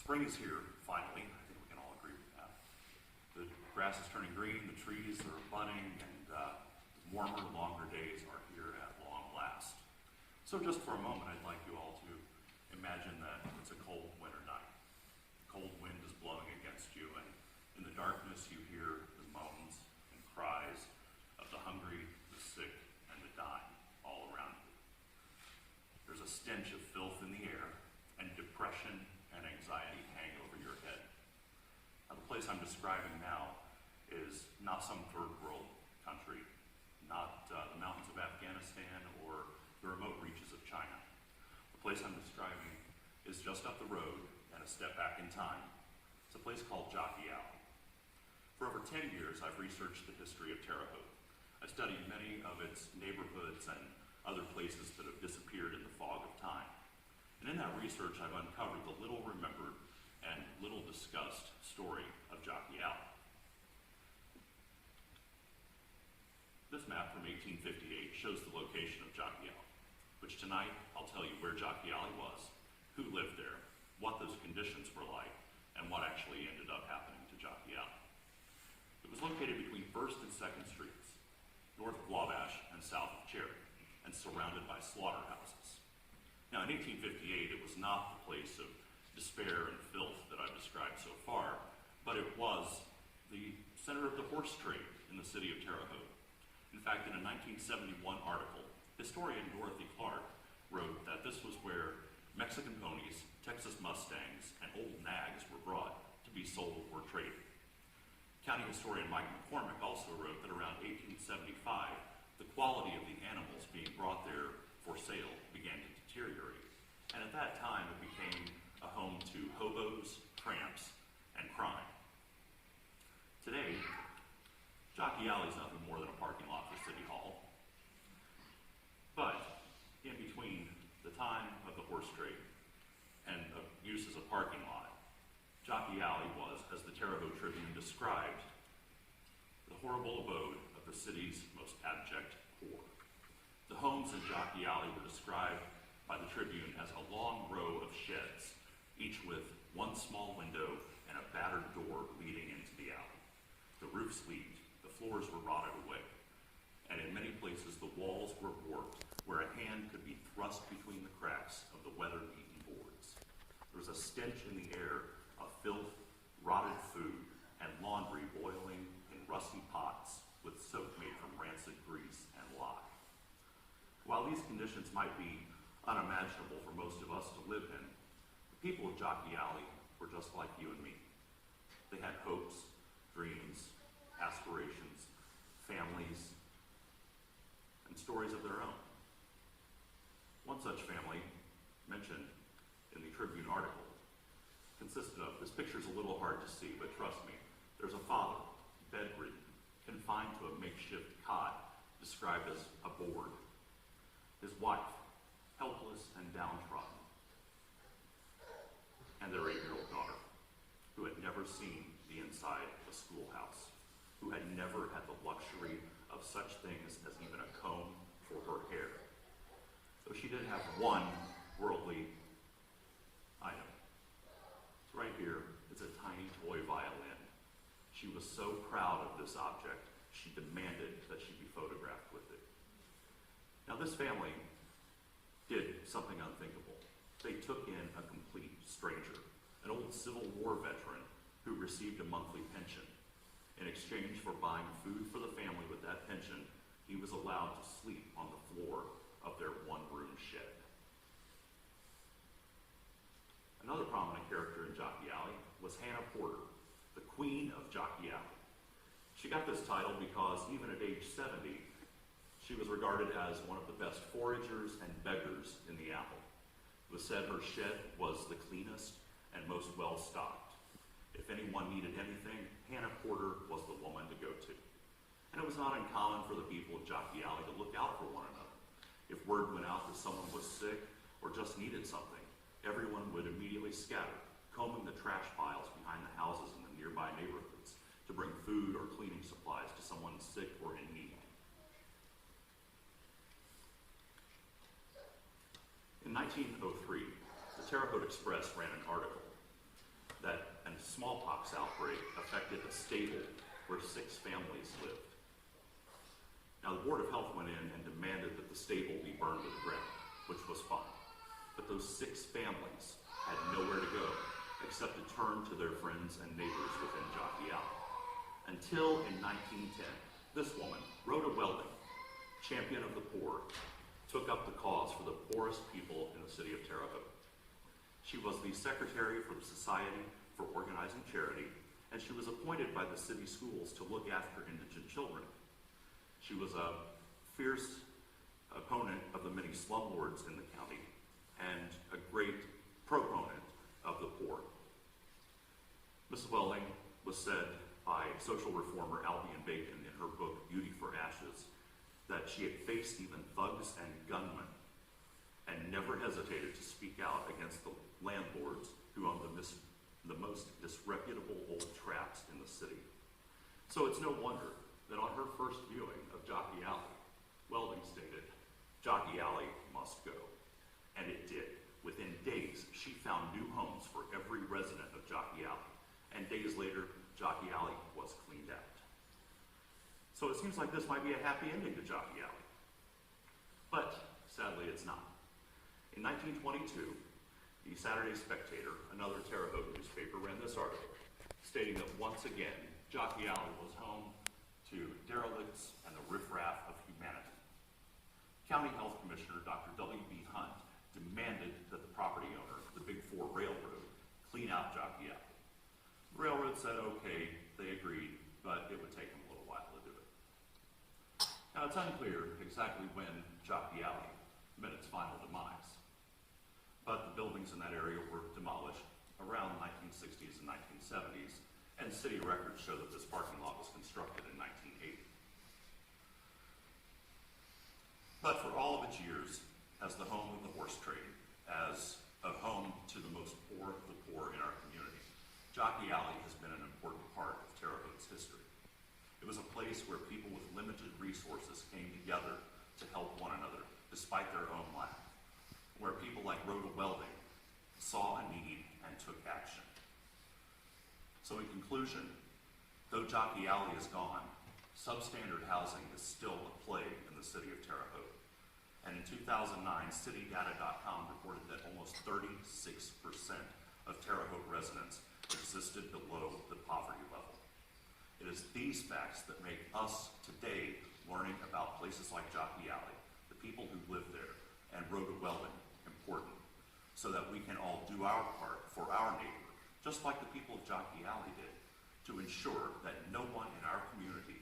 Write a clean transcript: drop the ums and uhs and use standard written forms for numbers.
Spring is here, finally. I think we can all agree with that. The grass is turning green, the trees are budding, and warmer, longer days are here at long last. So just for a moment, I'd like you all to imagine that it's a cold winter night. Cold wind is blowing against you, and in the darkness you hear the moans and cries of the hungry, the sick, and the dying all around you. There's a stench of filth in the air, and depression and anxiety hang over your head. Now, the place I'm describing now is not some third world country, not the mountains of Afghanistan or the remote reaches of China. The place I'm describing is just up the road and a step back in time. It's a place called Jockey Alley. For over 10 years, I've researched the history of Terre Haute. I studied many of its neighborhoods and other places that have disappeared in the fog of time. And in that research, I've uncovered the little remembered and little discussed story of Jockey Alley. This map from 1858 shows the location of Jockey Alley, which tonight I'll tell you where Jockey Alley was, who lived there, what those conditions were like, and what actually ended up happening to Jockey Alley. It was located between 1st and 2nd Streets, north of Wabash and south of Cherry, and surrounded by slaughterhouses. Now, in 1858, it was not the place of despair and filth that I've described so far, but it was the center of the horse trade in the city of Terre Haute. In fact, in a 1971 article, historian Dorothy Clark wrote that this was where Mexican ponies, Texas Mustangs, and old nags were brought to be sold or traded. County historian Mike McCormick also wrote that around 1875, the quality of the animals being brought there for sale began to deteriorate. And at that time, it became a home to hobos, tramps, and crime. Today, Jockey Alley is nothing more than a parking lot for City Hall. But in between the time of the horse trade and of use as a parking lot, Jockey Alley was, as the Terre Haute Tribune described, the horrible abode of the city's most abject poor. The homes in Jockey Alley were described by the Tribune as a long row of sheds, each with one small window and a battered door leading into the alley. The roofs leaked, the floors were rotted away, and in many places the walls were warped where a hand could be thrust between the cracks of the weather-beaten boards. There was a stench in the air of filth, rotted food, and laundry boiling in rusty pots with soap made from rancid grease and lye. While these conditions might be unimaginable for most of us to live in, the people of Jockey Alley were just like you and me. They had hopes, dreams, aspirations, families, and stories of their own. One such family, mentioned in the Tribune article, consisted of, this picture's a little hard to see, but trust me, there's a father, bedridden, confined to a makeshift cot described as a board. His wife, helpless and downtrodden, and their 8-year-old daughter, who had never seen the inside of a schoolhouse, who had never had the luxury of such things as even a comb for her hair. Though she did have one worldly item. It's right here. It's a tiny toy violin. She was so proud of this object, she demanded that she be photographed with it. Now, this family did something unthinkable. They took in a complete stranger, an old Civil War veteran who received a monthly pension. In exchange for buying food for the family with that pension, he was allowed to sleep on the floor of their one-room shed. Another prominent character in Jockey Alley was Hannah Porter, the Queen of Jockey Alley. She got this title because even at age 70, she was regarded as one of the best foragers and beggars in the alley. It was said her shed was the cleanest and most well-stocked. If anyone needed anything, Hannah Porter was the woman to go to. And it was not uncommon for the people of Jockey Alley to look out for one another. If word went out that someone was sick or just needed something, everyone would immediately scatter, combing the trash piles behind the houses in the nearby neighborhoods to bring food or cleaning supplies to someone sick or in need. In 1903, the Terre Haute Express ran an article that a smallpox outbreak affected a stable where 6 families lived. Now, the Board of Health went in and demanded that the stable be burned to the ground, which was fine. But those 6 families had nowhere to go except to turn to their friends and neighbors within Jockey Alley. Until in 1910, this woman, Rhoda Welding, champion of the poor, took up the cause for the poorest people in the city of Terre Haute. She was the secretary for the Society for Organizing Charity, and she was appointed by the city schools to look after indigent children. She was a fierce opponent of the many slumlords in the county and a great proponent of the poor. Mrs. Welding was said by social reformer Albion Bacon in her book Beauty for Ashes that she had faced even thugs and gunmen and never hesitated to speak out against the landlords who owned the most disreputable old traps in the city. So it's no wonder that on her first viewing of Jockey Alley, Welding stated, "Jockey Alley must go." And it did. Within days, she found new homes for every resident of Jockey Alley. And days later, Jockey Alley was cleaned out. So it seems like this might be a happy ending to Jockey Alley. But sadly, it's not. In 1922, the Saturday Spectator, another Terre Haute newspaper, ran this article stating that once again, Jockey Alley was home to derelicts and the riffraff of humanity. County Health Commissioner Dr. W.B. Hunt demanded that the property owner, the Big Four Railroad, clean out Jockey Alley. The railroad said okay, they agreed, but it would take them a little while to do it. Now it's unclear exactly when Jockey Alley met its final demise, but the buildings in that area were demolished around 1960s and 1970s, and city records show that this parking lot was constructed in 1980. But for all of its years as the home of the horse trade, as a home to the most poor of the poor in our community, Jockey Alley has been an important part of Terre Haute's history. It was a place where people with limited resources came together to help one another, despite their own lack, where people like Rhoda Welding saw a need and took action. So in conclusion, though Jockey Alley is gone, substandard housing is still a plague in the city of Terre Haute. And in 2009, citydata.com reported that almost 36% of Terre Haute residents existed below the poverty level. It is these facts that make us today learning about places like Jockey Alley, the people who live there, and Rhoda Welding important, so that we can all do our part for our neighbor, just like the people of Jockey Alley did, to ensure that no one in our community